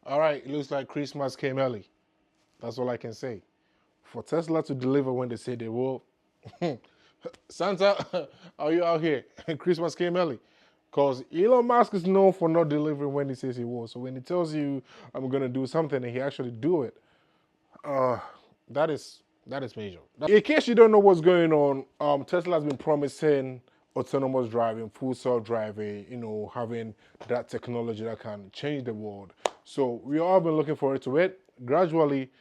All right, it looks like Christmas came early. That's all I can say. For Tesla to deliver when they say they will, Santa, are you out here? Christmas came early. Because Elon Musk is known for not delivering when he says he will. So when he tells you, I'm going to do something, and he actually do it, uh, that is major. In case you don't know what's going on, Tesla has been promising autonomous driving, full self-driving, having that technology that can change the world. So we all been looking forward to it. Gradually,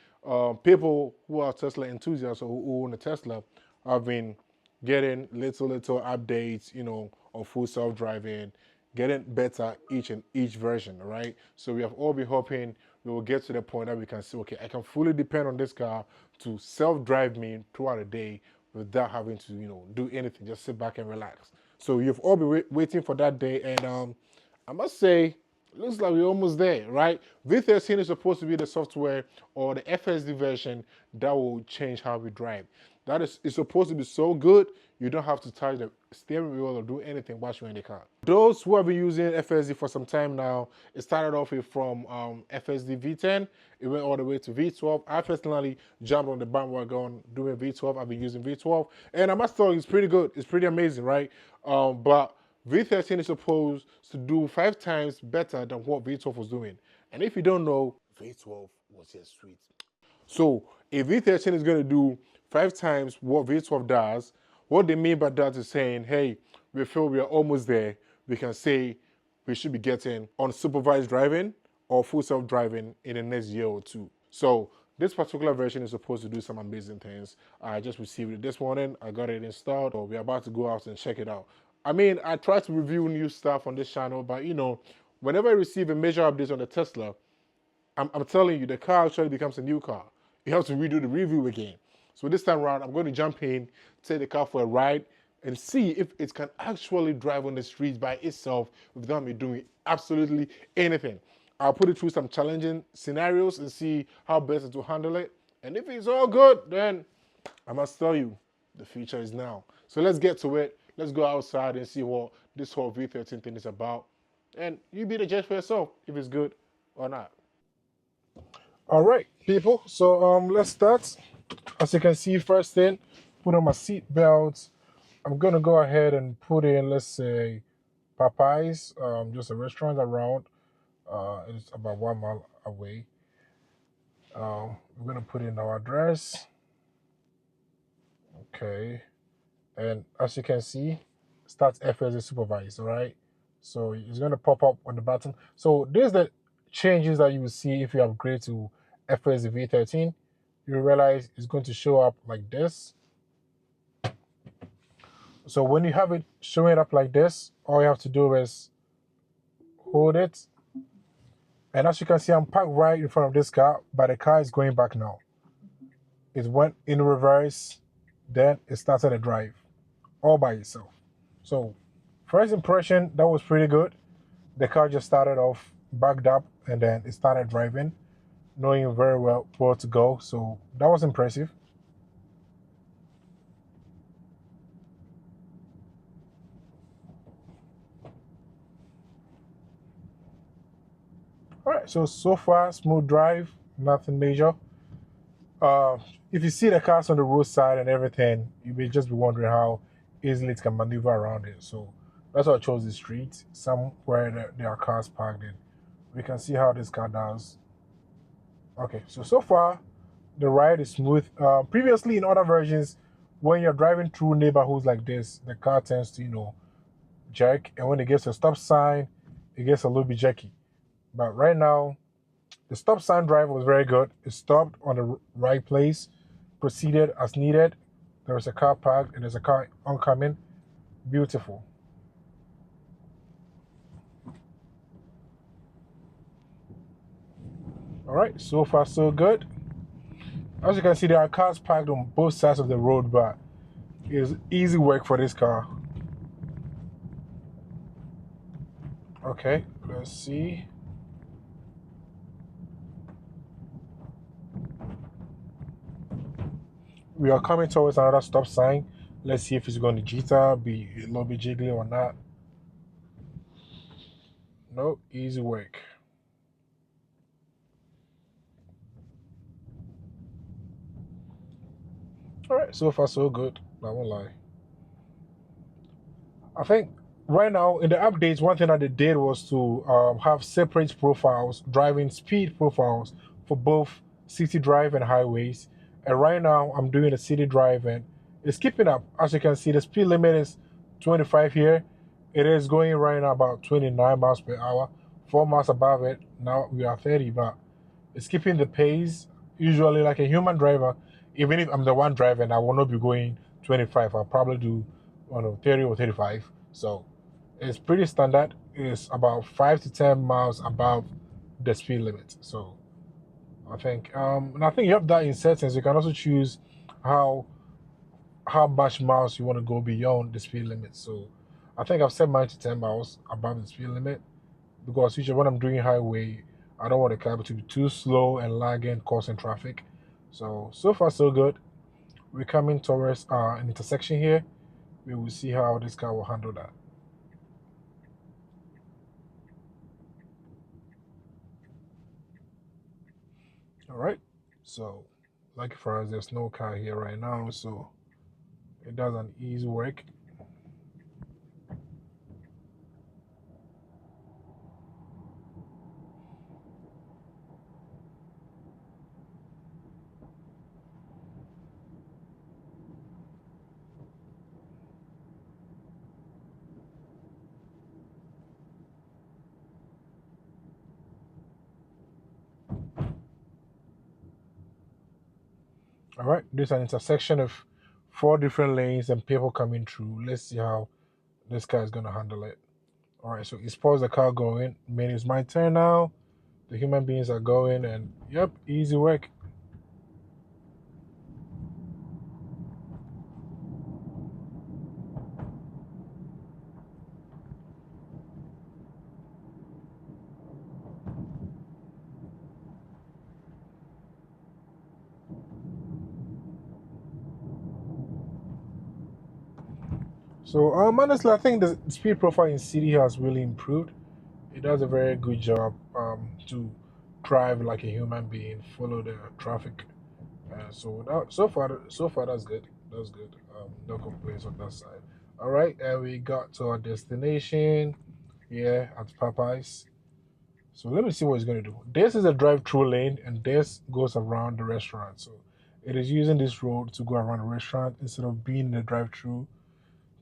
people who are Tesla enthusiasts or who own a Tesla have been getting little updates, on full self-driving, getting better each version, right? So we have all been hoping we will get to the point that we can say, okay, I can fully depend on this car to self-drive me throughout the day without having to, do anything, just sit back and relax. So you've all been waiting for that day, and I must say, looks like we're almost there, right? V13 is supposed to be the software or the FSD version that will change how we drive. That is, it's supposed to be so good, you don't have to touch the steering wheel or do anything while you're in the car. Those who have been using FSD for some time now, it started off from FSD v10, it went all the way to v12. I personally jumped on the bandwagon doing v12. I've been using v12, and I must tell you, it's pretty good. It's pretty amazing, right? But V13 is supposed to do 5 times better than what V12 was doing. And if you don't know, V12 was just sweet. So if V13 is going to do 5 times what V12 does, what they mean by that is saying, hey, we feel we are almost there. We can say we should be getting unsupervised driving or full self-driving in the next year or two. So this particular version is supposed to do some amazing things. I just received it this morning. I got it installed. So we're about to go out and check it out. I mean, I try to review new stuff on this channel, but whenever I receive a major update on the Tesla, I'm telling you, the car actually becomes a new car. You have to redo the review again. So this time around, I'm going to jump in, take the car for a ride, and see if it can actually drive on the streets by itself without me doing absolutely anything. I'll put it through some challenging scenarios and see how best to handle it. And if it's all good, then I must tell you, the future is now. So let's get to it. Let's go outside and see what this whole V13 thing is about. And you be the judge for yourself if it's good or not. All right, people. So let's start. As you can see, first thing, put on my seat belts. I'm gonna go ahead and put in, let's say, Popeyes, just a restaurant around. It's about 1 mile away. We're gonna put in our address. Okay, and as you can see, start FSD supervised. All right, so it's gonna pop up on the button. So these are the changes that you will see if you upgrade to FSD v13. You realize it's going to show up like this. So when you have it showing up like this, all you have to do is hold it. And as you can see, I'm parked right in front of this car, but the car is going back now. It went in reverse, then it started a drive all by itself. So first impression, that was pretty good. The car just started off, backed up, and then it started driving, knowing very well where to go. So that was impressive. All right, so far, smooth drive, nothing major. If you see the cars on the roadside and everything, you may just be wondering how easily it can maneuver around it. So that's why I chose the street, somewhere there are cars parked in. We can see how this car does. Okay, so far, the ride is smooth. Previously, in other versions, when you're driving through neighborhoods like this, the car tends to, jerk. And when it gets a stop sign, it gets a little bit jerky. But right now, the stop sign drive was very good. It stopped on the right place, proceeded as needed. There was a car parked and there's a car oncoming. Beautiful. All right, so far so good. As you can see, there are cars parked on both sides of the road, but it's easy work for this car. Okay, let's see. We are coming towards another stop sign. Let's see if it's going to jitter, be a little bit jiggly or not. No, easy work. All right, so far so good. I won't lie. I think right now in the updates, one thing that they did was to have separate profiles, driving speed profiles for both city drive and highways. And right now, I'm doing a city drive, and it's keeping up. As you can see, the speed limit is 25 here. It is going right now about 29 miles per hour, 4 miles above it. Now we are 30, but it's keeping the pace. Usually, like a human driver, even if I'm the one driving, I will not be going 25. I'll probably do, I don't know, 30 or 35. So it's pretty standard. It's about 5 to 10 miles above the speed limit. So and I think you have that in settings. You can also choose how how much miles you want to go beyond the speed limit. So I think I've set mine to 10 miles above the speed limit because usually when I'm doing highway, I don't want the car to be too slow and lagging, causing traffic. So far so good. We're coming towards an intersection here. We will see how this car will handle that. All right. So, lucky for us, there's no car here right now, so it does an easy work. All right. There's an intersection of four different lanes and people coming through. Let's see how this car is gonna handle it. All right. So it's paused the car going. Meaning it's my turn now. The human beings are going, and yep, easy work. So honestly, I think the speed profile in city has really improved. It does a very good job to drive like a human being, follow the traffic. So far that's good. That's good. No complaints on that side. All right, and we got to our destination. Yeah, at Popeyes. So let me see what it's going to do. This is a drive-through lane, and this goes around the restaurant. So it is using this road to go around the restaurant instead of being in the drive-through.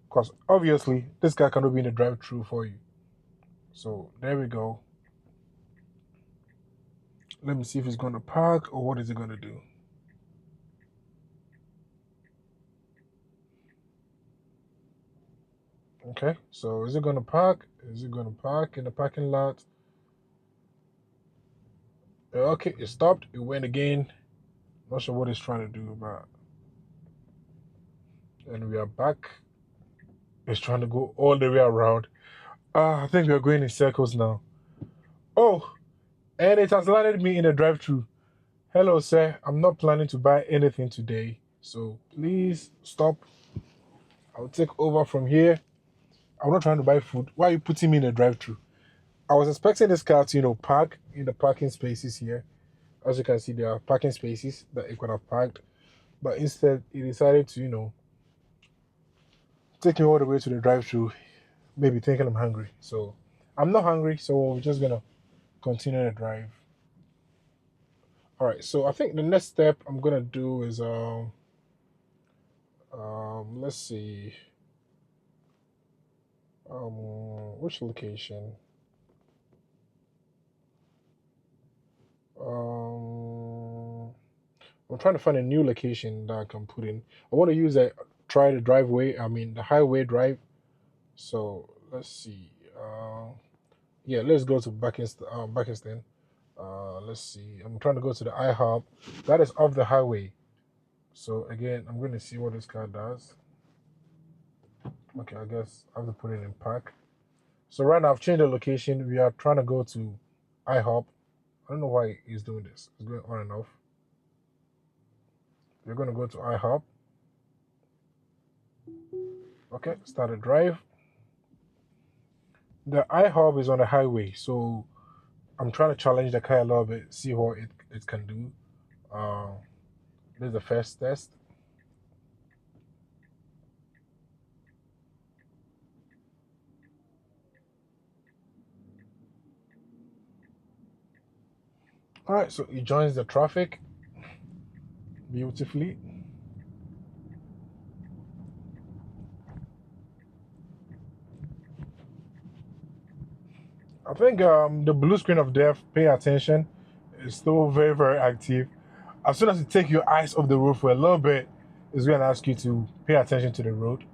Because obviously, this guy cannot be in the drive-through for you. So there we go. Let me see if he's going to park or what is he going to do. Okay, so is it going to park? Is it going to park in the parking lot? Okay, it stopped. It went again. Not sure what it's trying to do, but and we are back. It's trying to go all the way around. I think we are going in circles now. Oh, and it has landed me in a drive-through. Hello, sir. I'm not planning to buy anything today, so please stop. I'll take over from here. I'm not trying to buy food. Why are you putting me in a drive-through? I was expecting this car to, park in the parking spaces here. As you can see, there are parking spaces that it could have parked, but instead, it decided to, take me all the way to the drive-through. Maybe thinking I'm hungry. So I'm not hungry, so we're just gonna continue the drive. All right. So I think the next step I'm gonna do is let's see which location um I'm trying to find a new location that I can put in. I want to use that try the driveway. I mean the highway drive. So let's see. Yeah, let's go to Buckington. Let's see. I'm trying to go to the IHOP. That is off the highway. So again, I'm going to see what this car does. Okay, I guess I have to put it in park. So right now I've changed the location. We are trying to go to IHOP. I don't know why he's doing this. It's going on and off. We're going to go to IHOP. Okay, start a drive. The IHOP is on the highway, so I'm trying to challenge the car a little bit, see what it can do. This is the first test. All right, so it joins the traffic beautifully. I think the blue screen of death, pay attention, is still very, very active. As soon as you take your eyes off the road for a little bit, it's going to ask you to pay attention to the road.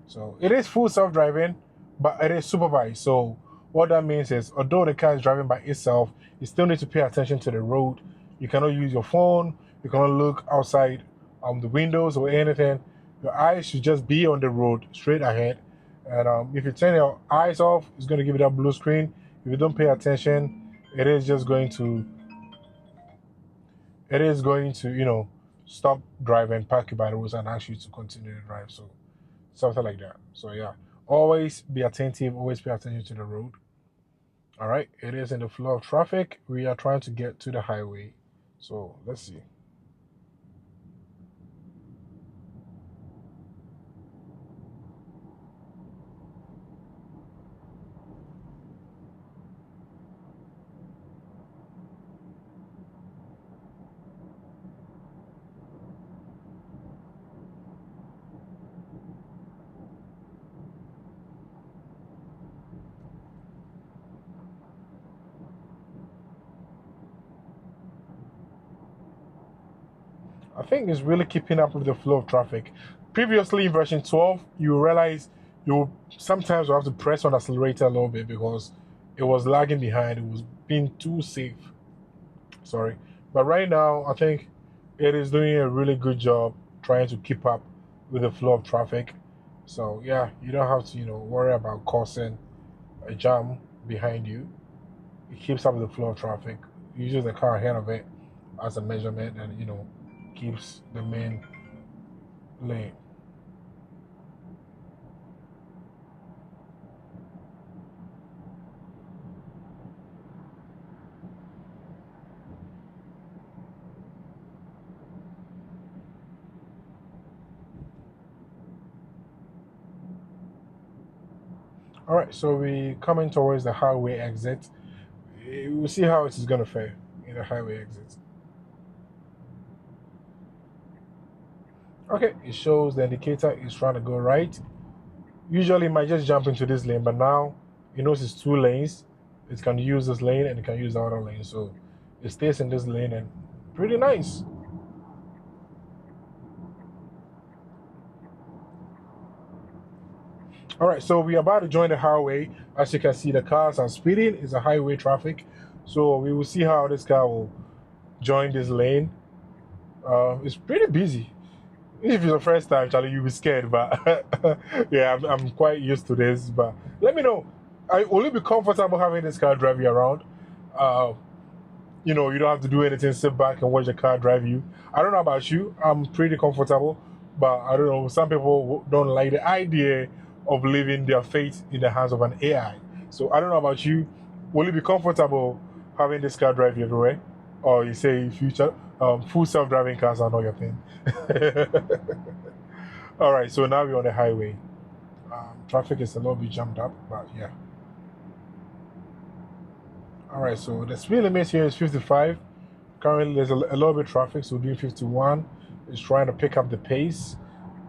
So it is full self-driving, but it is supervised. So what that means is, although the car is driving by itself, you still need to pay attention to the road. You cannot use your phone. You cannot look outside the windows or anything. Your eyes should just be on the road, straight ahead. And if you turn your eyes off, it's going to give you that blue screen. If you don't pay attention, it is just going to, stop driving, park you by the roads, and ask you to continue to drive. So something like that. So yeah, always be attentive, always pay attention to the road. All right, it is in the flow of traffic. We are trying to get to the highway. So let's see. I think it's really keeping up with the flow of traffic. Previously in version 12, you realize you sometimes will have to press on the accelerator a little bit because it was lagging behind. It was being too safe. Sorry. But right now, I think it is doing a really good job trying to keep up with the flow of traffic. So yeah, you don't have to, worry about causing a jam behind you. It keeps up with the flow of traffic. It uses the car ahead of it as a measurement and, keeps the main lane. All right, so we coming towards the highway exit. We'll see how it is going to fare in the highway exit. Okay, it shows the indicator is trying to go right. Usually it might just jump into this lane, but now it knows it's two lanes. It can use this lane and it can use the other lane. So it stays in this lane and pretty nice. All right, so we're about to join the highway. As you can see, the cars are speeding. It's a highway traffic. So we will see how this car will join this lane. It's pretty busy. If it's the first time, Charlie, you'll be scared. But yeah, I'm quite used to this. But let me know. Will you be comfortable having this car drive you around? You don't have to do anything. Sit back and watch the car drive you. I don't know about you. I'm pretty comfortable. But I don't know. Some people don't like the idea of leaving their fate in the hands of an AI. So I don't know about you. Will you be comfortable having this car drive you everywhere? Or you say future full self-driving cars are not your thing? All right, so now we're on the highway. Traffic is a little bit jammed up, but yeah. All right, so the speed limit here is 55. Currently, there's a little bit of traffic, so we're doing 51. It's trying to pick up the pace.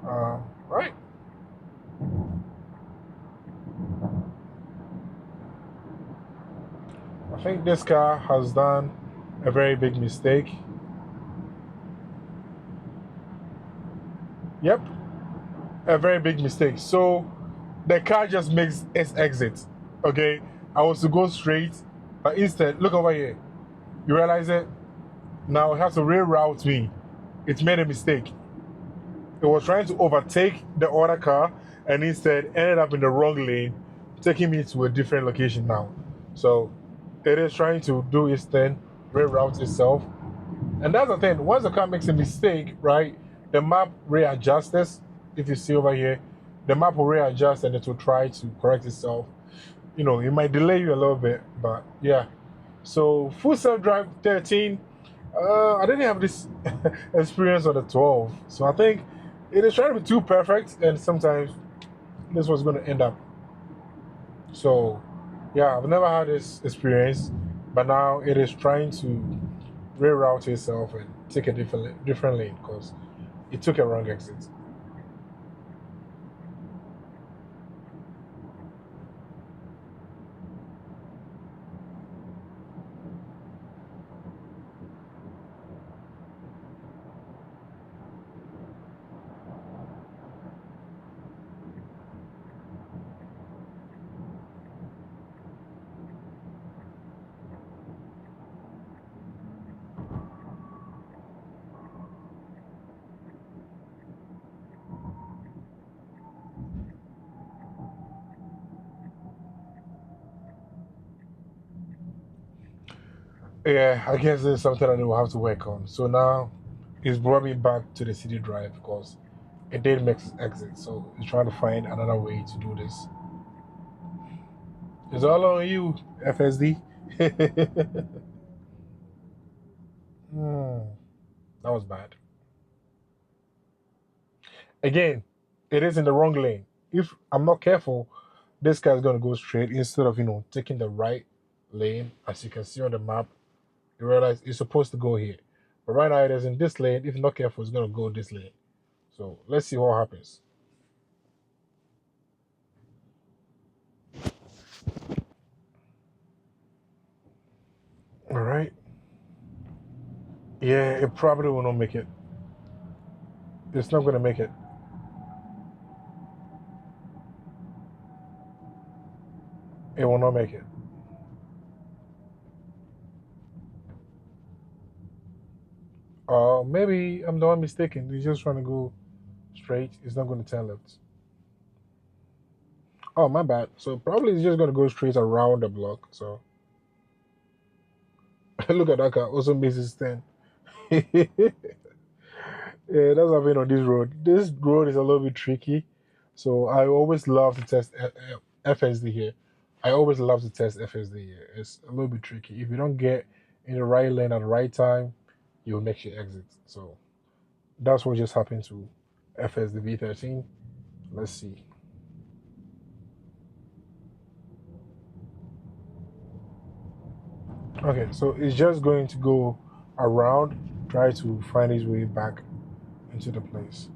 Right. I think this car has done a very big mistake. Yep, a very big mistake. So the car just makes its exit. Okay, I was to go straight, but instead, look over here. You realize it? Now it has to reroute me. It made a mistake. It was trying to overtake the other car and instead ended up in the wrong lane, taking me to a different location now. So it is trying to do its thing, reroute itself. And that's the thing, once the car makes a mistake, right, the map readjusts. If you see over here, the map will readjust and it will try to correct itself. It might delay you a little bit, but yeah. So full self-drive 13, I didn't have this experience on the 12. So I think it is trying to be too perfect and sometimes this was going to end up. So yeah, I've never had this experience, but now it is trying to reroute yourself and take a different lane because it took a wrong exit. Yeah, I guess there's something that we'll have to work on. So now he's brought me back to the city drive because it did make exit. So he's trying to find another way to do this. It's all on you, FSD. That was bad. Again, it is in the wrong lane. If I'm not careful, this guy's gonna go straight instead of taking the right lane. As you can see on the map, you realize it's supposed to go here. But right now it is in this lane. If not careful, it's gonna go this lane. So let's see what happens. All right. Yeah, it probably will not make it. It's not gonna make it. It will not make it. Maybe I'm the one mistaken. He's just trying to go straight. It's not going to turn left. Oh, my bad. So probably it's just going to go straight around the block. So look at that car. Also misses 10. Yeah, that's happening on this road. This road is a little bit tricky. So I always love to test FSD here. I always love to test FSD here. It's a little bit tricky. If you don't get in the right lane at the right time, you'll make your exit. So that's what just happened to FSD v13. Let's see. Okay, so it's just going to go around, try to find his way back into the place.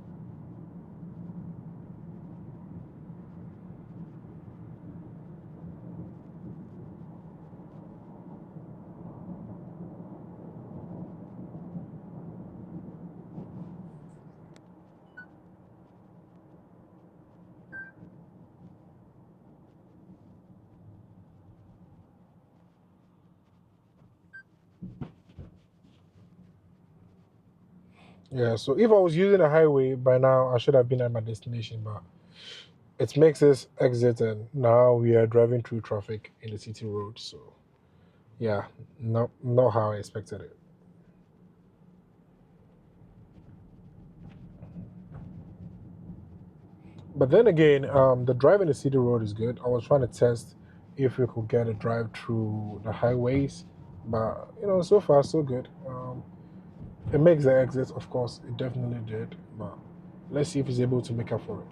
Yeah, so if I was using a highway by now, I should have been at my destination, but it makes this exit, and now we are driving through traffic in the city road. So, yeah, not how I expected it. But then again, the drive in the city road is good. I was trying to test if we could get a drive through the highways, but so far so good. It makes the exit, of course, it definitely did, but let's see if he's able to make up for it.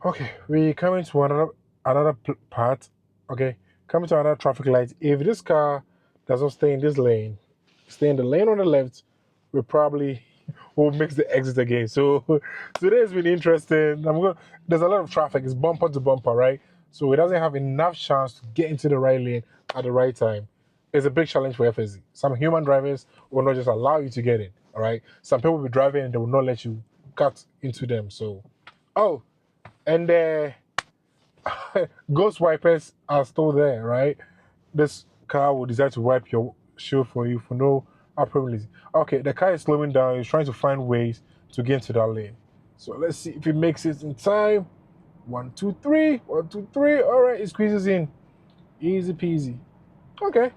Okay, we coming to another part. Okay, coming to another traffic light. If this car doesn't stay in this lane, stay in the lane on the left, we probably will make the exit again. So today's been interesting. There's a lot of traffic. It's bumper to bumper, right? So it doesn't have enough chance to get into the right lane at the right time. It's a big challenge for FSD. Some human drivers will not just allow you to get in, all right? Some people will be driving and they will not let you cut into them. So, oh, and ghost wipers are still there, right? This car will decide to wipe your shield for you for no apparent reason. Okay, the car is slowing down. He's trying to find ways to get into that lane. So let's see if he makes it in time. 1, 2, 3. 1, 2, 3. All right, it squeezes in. Easy peasy. Okay.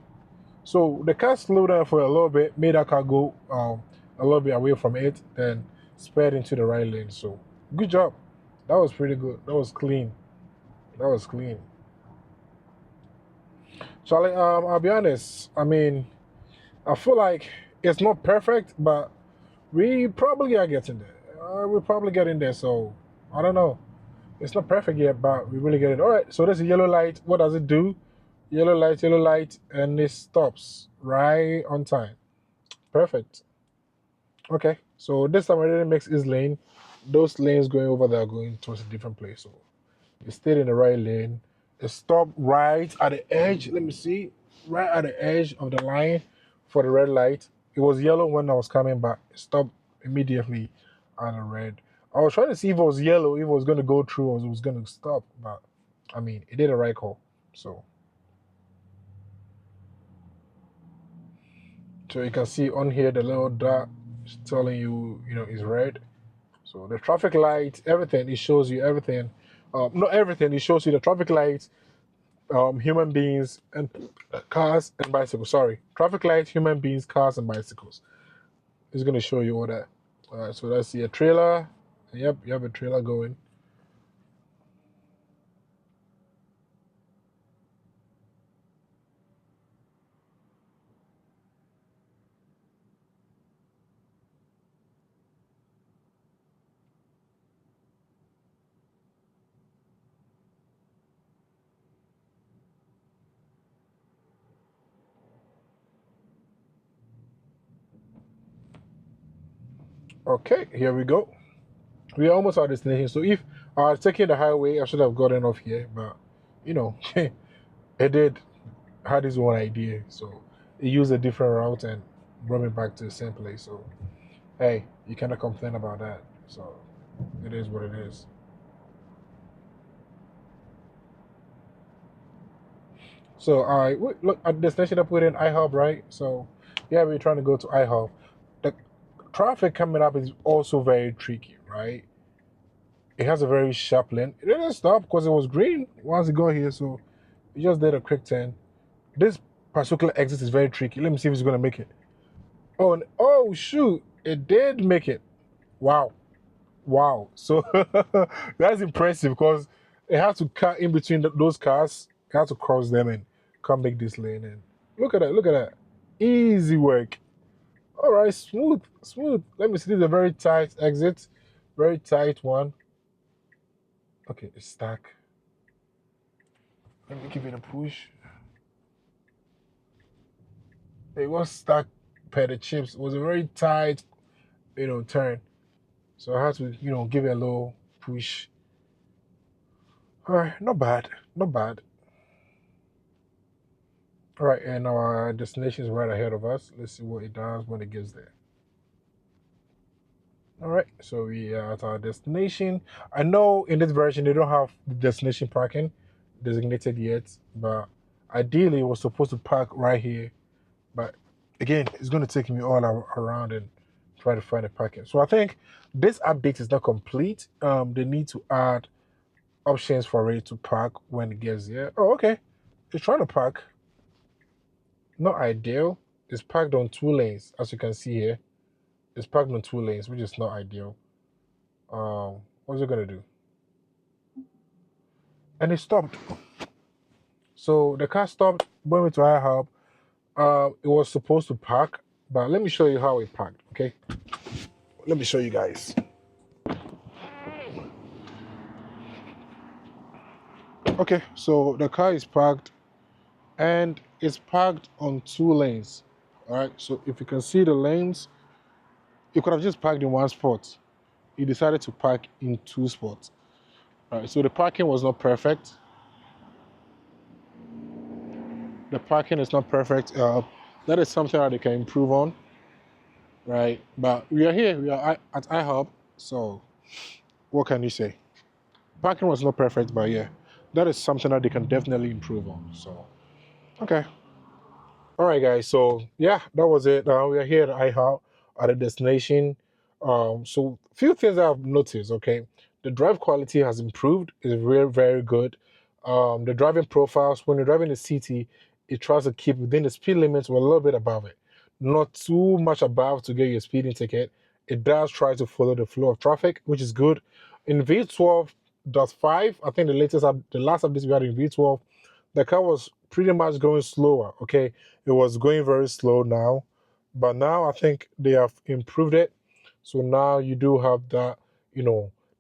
So the car slowed down for a little bit, made that car go a little bit away from it, then sped into the right lane. So good job. That was pretty good. That was clean. That was clean. Charlie, I'll be honest. I mean, I feel like it's not perfect, but we probably are getting there. We're probably getting there. So I don't know. It's not perfect yet, but we really get it. All right. So there's a yellow light. What does it do? Yellow light, and it stops right on time. Perfect. Okay. So this time I didn't mix his lane. Those lanes going over there are going towards a different place. So it stayed in the right lane. It stopped right at the edge. Let me see. Right at the edge of the line for the red light. It was yellow when I was coming back. It stopped immediately at the red. I was trying to see if it was yellow, if it was going to go through or it was going to stop. But, I mean, it did a right call. So you can see on here the little dot telling you, is red. So the traffic light, everything, it shows you everything. Not everything, it shows you the traffic lights, human beings, and cars and bicycles. Sorry, traffic lights, human beings, cars, and bicycles. It's going to show you all that. All right, so let's see a trailer. Yep, you have a trailer going. Okay, here we go. We are almost at our destination. So if I was taking the highway, I should have gotten off here. But, it had his own idea. So it used a different route and brought me back to the same place. So, hey, you cannot complain about that. So it is what it is. So, all right, look at the destination I put in IHOP, right? So, yeah, we're trying to go to IHOP. The traffic coming up is also very tricky, right? It has a very sharp lane. It didn't stop because it was green once it got here, so it just did a quick turn. This particular exit is very tricky. Let me see if it's going to make it. Oh, shoot, it did make it. Wow. So that's impressive because it had to cut in between those cars. It had to cross them and come make this lane. And look at that. Easy work. All right, smooth. Let me see. This is a very tight exit. Very tight one. Okay, it's stuck. Let me give it a push. It was stuck per the chips. It was a very tight, turn. So I had to, give it a little push. All right, not bad. All right, and our destination is right ahead of us. Let's see what it does when it gets there. All right, so we are at our destination. I know in this version they don't have the destination parking designated yet, but ideally it was supposed to park right here. But again, it's going to take me all around and try to find a parking. So I think this update is not complete. They need to add options for it to park when it gets there. Oh, okay. It's trying to park. Not ideal. It's parked on 2 lanes, as you can see here. It's parked on 2 lanes, which is not ideal. What's it gonna do? And it stopped. So the car stopped, brought me to IHOP. It was supposed to park, but let me show you how it parked, okay? Let me show you guys. Okay, so the car is parked and it's parked on 2 lanes. All right, so if you can see the lanes, He could have just parked in one spot. He decided to park in two spots. All right, so the parking was not perfect. The parking is not perfect. That is something that they can improve on, right? But we are here. We are at IHOP, so what can you say? Parking was not perfect, but yeah, that is something that they can definitely improve on. So, okay. All right, guys. So yeah, that was it. We are here at IHOP at a destination. So few things I've noticed. Okay, the drive quality has improved. It's very very good. The driving profiles when you're driving the city, it tries to keep within the speed limits or a little bit above it, not too much above to get your speeding ticket. It does try to follow the flow of traffic, which is good. In V12.5, I think the last update we had in V12, the car was pretty much going slower. Okay, it was going very slow now, but now I think they have improved it. So now you do have that,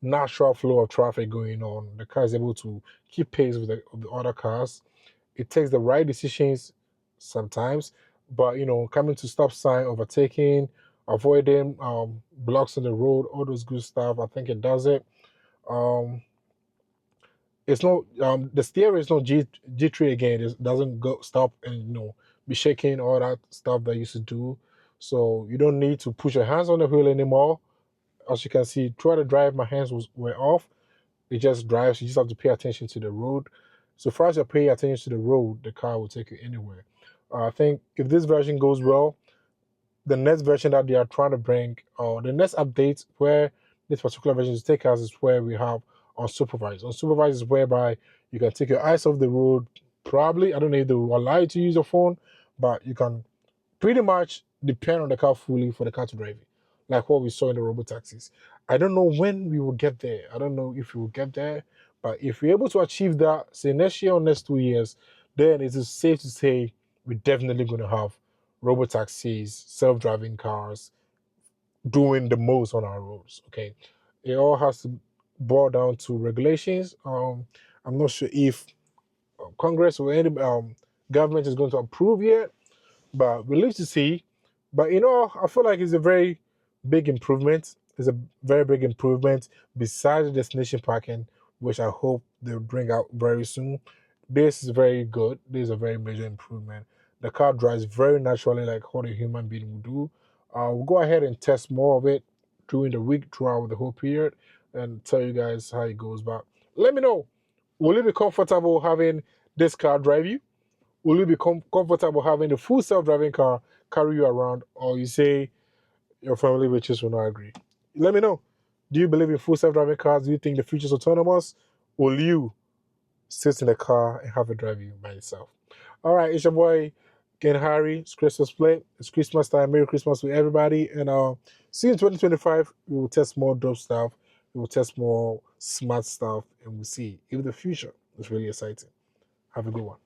natural flow of traffic going on. The car is able to keep pace with the other cars. It takes the right decisions sometimes, but coming to stop sign, overtaking, avoiding blocks on the road, all those good stuff. I think it does it. Um, it's not the steering is not G3 again. It doesn't go stop and be shaking all that stuff that you used to do. So you don't need to put your hands on the wheel anymore. As you can see, throughout the drive, my hands were off. It just drives. You just have to pay attention to the road. So far as you pay attention to the road, the car will take you anywhere. I think if this version goes well, the next version that they are trying to bring, or the next update where this particular version is take us is where we have unsupervised. Unsupervised is whereby you can take your eyes off the road. Probably, I don't know if they will allow you to use your phone, but you can pretty much depend on the car fully for the car to drive you, like what we saw in the robo taxis. I don't know when we will get there. I don't know if we will get there, but if we're able to achieve that, say next year or next 2 years, then it is safe to say we're definitely going to have robo taxis, self-driving cars doing the most on our roads. Okay, it all has to boil down to regulations. I'm not sure if Congress or any government is going to approve yet, but we live to see. But I feel like it's a very big improvement. It's a very big improvement besides the destination parking, which I hope they'll bring out very soon. This is very good. This is a very major improvement. The car drives very naturally like what a human being would do. We'll go ahead and test more of it during the week, throughout the whole period, and tell you guys how it goes. But let me know, will you be comfortable having this car drive you? Will you be comfortable having a full self-driving car carry you around, or you say your family witches will not agree? Let me know. Do you believe in full self-driving cars? Do you think the future is autonomous? Will you sit in the car and have it drive you by itself? All right, it's your boy Ken Harry. It's Christmas play. It's Christmas time. Merry Christmas to everybody. And see you in 2025. We will test more dope stuff. We will test more smart stuff, and we'll see if the future is really exciting. Have a good one.